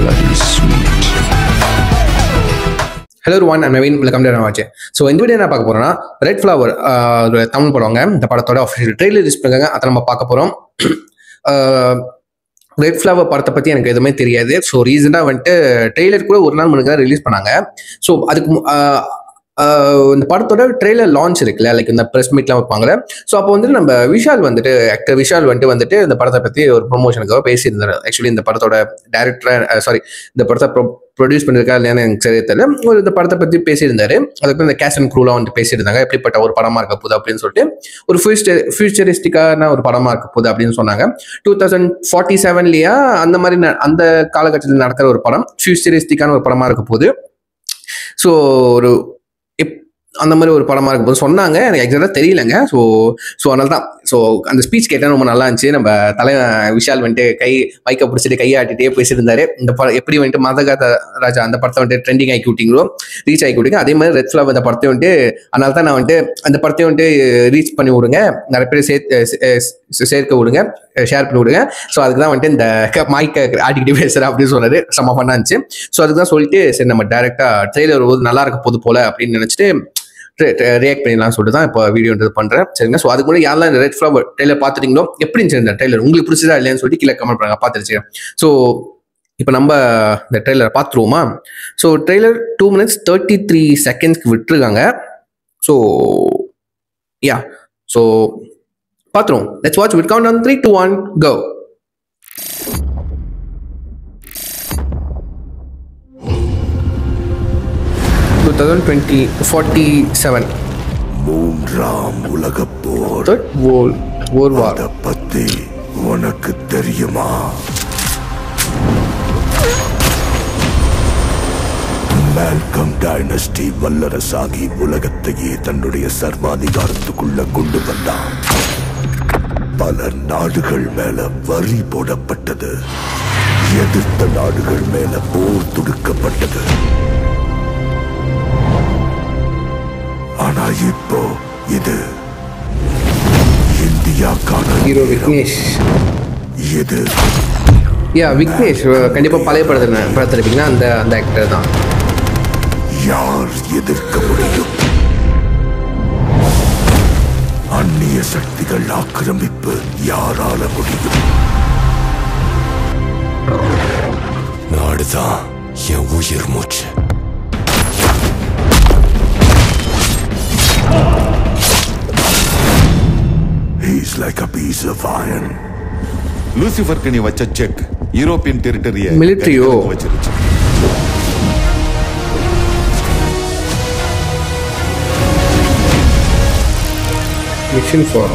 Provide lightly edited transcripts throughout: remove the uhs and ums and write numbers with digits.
bloody sweet. Hello everyone, I'm Naveen. Welcome to Navache. So இந்த video என்ன பார்க்க போறோம்னா ரெட் ஃப்ளவர் ஒரு தமிழ் படங்க. இந்த படத்தோட அஃபிஷியல் ட்ரெய்லர் ரிலீஸ் பண்ணிருக்காங்க. அதை நம்ம பார்க்க போறோம். ரெட் ஃப்ளவர் படத்தை பற்றி எனக்கு எதுவுமே தெரியாது. ஸோ ரீசெண்டாக வந்துட்டு ட்ரெய்லர் கூட ஒரு நாள் முன்னாடி தான் ரிலீஸ் பண்ணாங்க. ஸோ அதுக்கு இந்த படத்தோட ட்ரெய்லர் லான்ச் இருக்குல்ல, லைக் இந்த ப்ரெஸ் மீட்லாம் வைப்பாங்கல்ல. ஸோ அப்போ வந்துட்டு நம்ம விஷால் வந்துட்டு ஆக்டர் விஷால் வந்துட்டு இந்த படத்தை பற்றி ஒரு ப்ரொமோஷனுக்காக பேசியிருந்தார். ஆக்சுவலி இந்த படத்தோட டேரக்டர் இந்த படத்தை ப்ரொடியூஸ் பண்ணியிருக்கா இல்லையான்னு எனக்கு சரியா தெரியல. இந்த படத்தை பற்றி பேசியிருந்தாரு. அதுக்கு இந்த கேஸ்ட் அண்ட் க்ரூலாம் வந்துட்டு பேசியிருந்தாங்க. எப்படிப்பட்ட ஒரு படமா இருக்க போகுது அப்படின்னு சொல்லிட்டு, ஒரு ஃபியூச்சரிஸ்டிக்கான ஒரு படமா இருக்க போகுது அப்படின்னு சொன்னாங்க. 2047 அந்த மாதிரி அந்த காலகட்டத்தில் நடக்கிற ஒரு படம், ஃபியூச்சரிஸ்டிக்கான ஒரு படமா இருக்க போகுது. ஸோ ஒரு அந்த மாதிரி ஒரு படமா இருக்கும் போது சொன்னாங்க. எனக்கு எக்ஸாக்டாக தெரியலங்க. ஸோ அதனால தான் அந்த ஸ்பீச் கேட்டால் ரொம்ப நல்லா இருந்துச்சு. நம்ம தலைவன் விஷால் வந்துட்டு மைக்கை பிடிச்சிட்டு கையாட்டிட்டே பேசியிருந்தாரு. இந்த படம் எப்படி வந்துட்டு மதகத ராஜா அந்த படத்தை வந்துட்டு ட்ரெண்டிங் ஆக்கி விட்டீங்களோ, ரீச் ஆக்கி விட்டீங்க, அதே மாதிரி ரெட் ஃப்ளவர் இந்த படத்தை வந்துட்டு, அதனால தான் நான் வந்துட்டு அந்த படத்தையும் வந்துட்டு ரீச் பண்ணி விடுங்க, நிறைய பேர் சேர்க்க விடுங்க, ஷேர் பண்ணி விடுங்க. ஸோ அதுக்கு தான் வந்துட்டு இந்த மைக்கை ஆட்டிக்கிட்டே பேசுகிறேன் அப்படின்னு சொன்னாரு. செம்ம ஃபன்னா இருந்துச்சு. ஸோ அதுக்கு தான் சொல்லிட்டு சரி நம்ம டேரெக்டாக ட்ரெய்லர் நல்லா இருக்க போது போல அப்படின்னு நினச்சிட்டு ரியாக்ட் பண்ணிடலாம் சொல்லிட்டு தான் இப்போ வீடியோ பண்ணுறேன். சரிங்க. ஸோ அதுக்கு முன்னாடி யாரெல்லாம் இந்த ரெட் ஃப்ளவர் ட்ரெய்லர் பார்த்துட்டீங்களோ, எப்படி இருந்துச்சு இந்த ட்ரெய்லர், உங்களுக்கு பிடிச்சதா இல்லையான்னு சொல்லிட்டு கீழே கமெண்ட் பண்ணுங்க, பார்த்துருச்சு. ஸோ இப்போ நம்ம இந்த ட்ரெய்லர் பார்த்துருவோமா? ஸோ ட்ரெய்லர் 2 minutes 33 seconds விட்டுருக்காங்க. ஸோ யா, ஸோ பார்த்துருவோம். Let's watch with count on 3, 2, 1 go. மூன்றாம் உலகப் போர் பத்தி உனக்கு தெரியுமா? மால்கம் டைனஸ்டி வல்லரசாகி உலகத்தையே தன்னுடைய சர்வாதிகாரத்துக்குள்ள கொண்டு வந்தான். பல நாடுகள் மேல வரி போடப்பட்டது, எதிர்த்த நாடுகள் மேல போர் தொடுக்கப்பட்டது. ஆனா இப்போ இது இந்தியாக்கான ஹீரோ விக்னேஷ். இது விக்னேஷ் கண்டிப்பா பழைய படத்திருப்பீங்கன்னா அந்த ஆக்டர் தான். யார் எதிர்க்க முடியும்? அந்நிய சக்திகள் ஆக்கிரமிப்பு யாரால முடியும்? நாடுதான் என் உயிர் மூச்சு. He's like a piece of iron. Lucifer கனி வச்ச செக் யூரோப்பியன் டெரிட்டரியை மிலிட்டரியோ வச்சிருச்சு. Mission for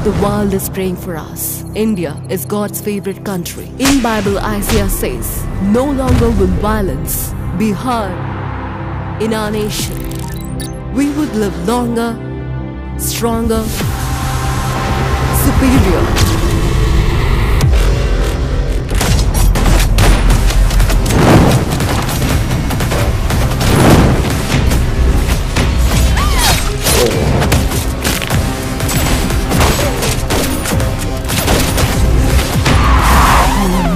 The world is praying for us. India is God's favorite country. In Bible, Isaiah says, no longer will violence be heard in our nation. We would live longer, stronger, superior.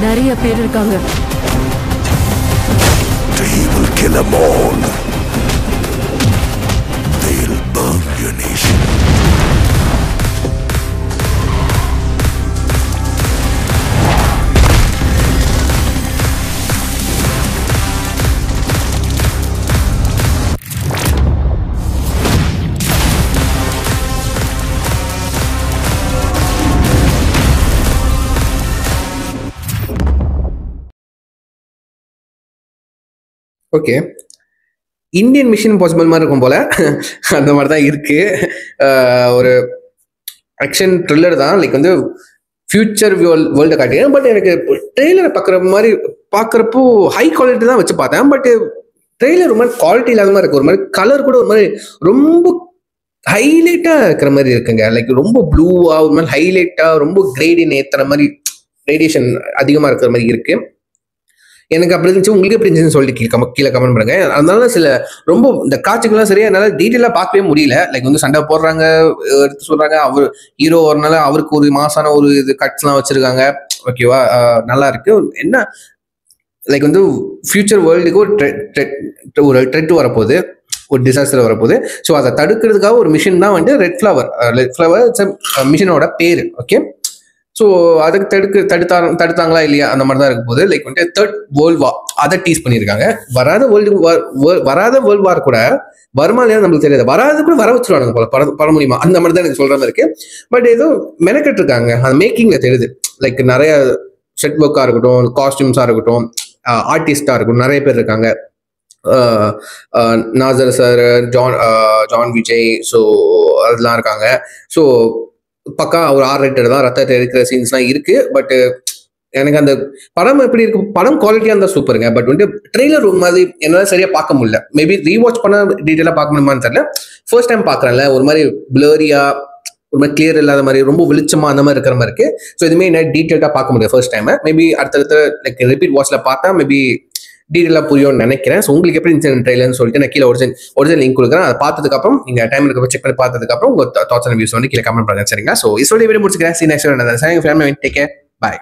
நிறைய பேர் இருக்காங்க. They will kill them all. They'll burn your nation. Okay, Indian mission impossible மாதிரி இருக்கும் போல, அந்த மாதிரி தான் இருக்கு. ஒரு ஆக்ஷன் த்ரில்லர் தான், லைக் வந்து ஃபியூச்சர் வேர்ல்டை காட்டிங்க. பட் எனக்கு ட்ரெய்லரை பார்க்குறப்போ ஹை குவாலிட்டி தான் வச்சு பார்த்தேன். பட் ட்ரெய்லர் ஒரு மாதிரி குவாலிட்டி இல்லாத மாதிரி இருக்கு. ஒரு மாதிரி கலர் கூட ஒரு மாதிரி ரொம்ப ஹைலைட்டாக இருக்கிற மாதிரி இருக்குங்க. லைக் ரொம்ப ப்ளூவா ஒரு மாதிரி ஹைலைட்டாக ரொம்ப கிரேடின் ஏற்றுற மாதிரி, ரேடியேஷன் அதிகமாக இருக்கிற மாதிரி இருக்கு. எனக்கு அப்படி இருந்துச்சு. உங்களுக்கு எப்படி இருந்துச்சுன்னு சொல்லிட்டு கீழே கமெண்ட் பண்ணுங்க. அதனால சில ரொம்ப இந்த காட்சிகள்லாம் சரியா என்னால டீட்டெயிலாக பார்க்கவே முடியல. லைக் வந்து சண்டை போடுறாங்க, எடுத்து சொல்றாங்க, அவர் ஹீரோ வரனால அவருக்கு ஒரு மாசான ஒரு இது கட்ஸ்லாம் வச்சிருக்காங்க. ஓகேவா, நல்லா இருக்கு. என்ன லைக் வந்து ஃபியூச்சர் வேர்ல்டுக்கு ஒரு த்ரெட் வரப்போகுது, ஒரு டிசாஸ்டர் வரப்போகுது. ஸோ அதை தடுக்கிறதுக்காக ஒரு மிஷின் தான் வந்து ரெட் ஃப்ளவர் மிஷினோட பேர். ஓகே, ஸோ அதுக்கு தடுத்தாங்களா இல்லையா அந்த மாதிரி தான் இருக்க போகுது. லைக் வந்து தேர்ட் வேர்ல்ட் வார் அதை டீஸ் பண்ணியிருக்காங்க. வராத வேர்ல்டு வார் கூட வருமா இல்லையா நம்மளுக்கு தெரியாது. வராது கூட வர வச்சுருவாங்க போல பட முடியுமா அந்த மாதிரி தான் எனக்கு சொல்ற மாதிரி இருக்கு. பட் ஏதோ மெனக்கெட்டு இருக்காங்க, அது மேக்கிங்ல தெரியுது. லைக் நிறைய செட் ஒர்க்காக இருக்கட்டும், காஸ்டியூம்ஸாக இருக்கட்டும், ஆர்டிஸ்டாக இருக்கட்டும், நிறைய பேர் இருக்காங்க. Nasser sir, John Vijay, so அதெல்லாம் இருக்காங்க. ஸோ பக்கா ஒரு R-rated தான், ரத்தத்தை எடுக்கிற சீன்ஸ்லாம் இருக்கு. பட் எனக்கு அந்த படம் எப்படி இருக்கு, படம் குவாலிட்டியாக இருந்தால் சூப்பருங்க. பட் வந்து ட்ரெய்லர் ஒரு மாதிரி என்னால் சரியாக பார்க்க முடியல. மேபி ரீவாட்ச் பண்ண டீட்டெயிலாக பார்க்க முடியுமான்னு தெரியல. ஃபர்ஸ்ட் டைம் பார்க்குறேன்ல, ஒரு மாதிரி பிளரியா, ஒரு மாதிரி கிளியர் இல்லாத மாதிரி, ரொம்ப வெளிச்சமா அந்த மாதிரி இருக்கிற மாதிரி இருக்கு. ஸோ இதுமே என்ன டீட்டெயிலாக பார்க்க முடியும் ஃபர்ஸ்ட் டைம். மேபி அடுத்தடுத்த லைக் ரிப்பீட் வாட்ச்ல பார்த்தா மேபி டீட்டெயிலாக புரியும்னு நினைக்கிறேன். ஸோ உங்களுக்கு எப்படி இருந்துச்சு ட்ரெய்லர்னு சொல்லிட்டு நான் கீழே ஒரிஜினல் லிங்க் கொடுக்குறேன். அதை பார்த்ததுக்கப்புறம் நீங்கள் டைம் இருக்க செக் பண்ணி பார்த்ததுக்கப்புறம் உங்கள் தாட்ஸ் அண்ட் வியூஸ் வந்து கீழே கமெண்ட் பண்ணுங்க. சரிங்களா? ஸோ இதோட வீடியோ முடிச்சுக்கிறேன். See next family take care, பாய்.